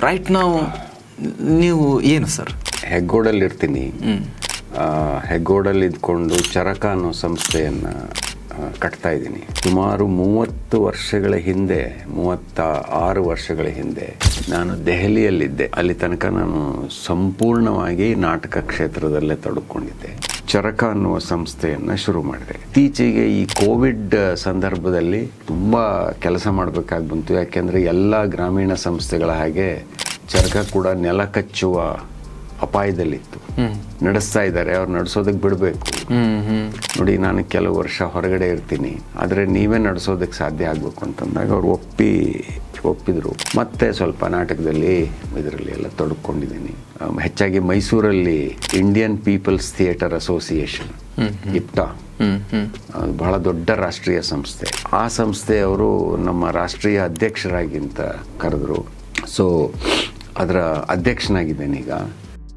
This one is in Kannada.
ರೈಟ್ ನಾವು ನೀವು ಏನು ಸರ್? ಹೆಗ್ಗೋಡಲ್ಲಿ ಇರ್ತೀನಿ. ಹೆಗ್ಗೋಡಲ್ಲಿ ಇದ್ಕೊಂಡು ಚರಕ ಅನ್ನೋ ಸಂಸ್ಥೆಯನ್ನು ಕಟ್ತಾ ಇದ್ದೀನಿ. ಸುಮಾರು 30 ವರ್ಷಗಳ ಹಿಂದೆ, 36 ವರ್ಷಗಳ ಹಿಂದೆ ನಾನು ದೆಹಲಿಯಲ್ಲಿದ್ದೆ. ಅಲ್ಲಿ ತನಕ ನಾನು ಸಂಪೂರ್ಣವಾಗಿ ನಾಟಕ ಕ್ಷೇತ್ರದಲ್ಲೇ ತೊಡಕೊಂಡಿದ್ದೆ. ಚರಕ ಅನ್ನುವ ಸಂಸ್ಥೆಯನ್ನು ಶುರು ಮಾಡಿದೆ. ಇತ್ತೀಚೆಗೆ ಈ ಕೋವಿಡ್ ಸಂದರ್ಭದಲ್ಲಿ ತುಂಬ ಕೆಲಸ ಮಾಡಬೇಕಾಗಿ ಬಂತು. ಯಾಕೆಂದರೆ ಎಲ್ಲ ಗ್ರಾಮೀಣ ಸಂಸ್ಥೆಗಳ ಹಾಗೆ ಚರಕ ಕೂಡ ನೆಲ ಕಚ್ಚುವ ಅಪಾಯದಲ್ಲಿತ್ತು. ನಡೆಸ್ತಾ ಇದ್ದಾರೆ, ಅವ್ರು ನಡೆಸೋದಕ್ಕೆ ಬಿಡಬೇಕು. ನೋಡಿ, ನಾನು ಕೆಲವು ವರ್ಷ ಹೊರಗಡೆ ಇರ್ತೀನಿ, ಆದರೆ ನೀವೇ ನಡೆಸೋದಕ್ಕೆ ಸಾಧ್ಯ ಆಗಬೇಕು ಅಂತಂದಾಗ ಅವ್ರು ಒಪ್ಪಿದ್ರು. ಮತ್ತೆ ಸ್ವಲ್ಪ ನಾಟಕದಲ್ಲಿ ಇದರಲ್ಲಿ ಎಲ್ಲ ತೊಡಕೊಂಡಿದ್ದೀನಿ. ಹೆಚ್ಚಾಗಿ ಮೈಸೂರಲ್ಲಿ ಇಂಡಿಯನ್ ಪೀಪಲ್ಸ್ ಥಿಯೇಟರ್ ಅಸೋಸಿಯೇಷನ್, ಇಪ್ಟಾ, ಅದು ಬಹಳ ದೊಡ್ಡ ರಾಷ್ಟ್ರೀಯ ಸಂಸ್ಥೆ. ಆ ಸಂಸ್ಥೆಯವರು ನಮ್ಮ ರಾಷ್ಟ್ರೀಯ ಅಧ್ಯಕ್ಷರಾಗಿ ಅಂತ ಕರೆದ್ರು. ಸೊ ಅದರ ಅಧ್ಯಕ್ಷನಾಗಿದ್ದೇನೆ ಈಗ.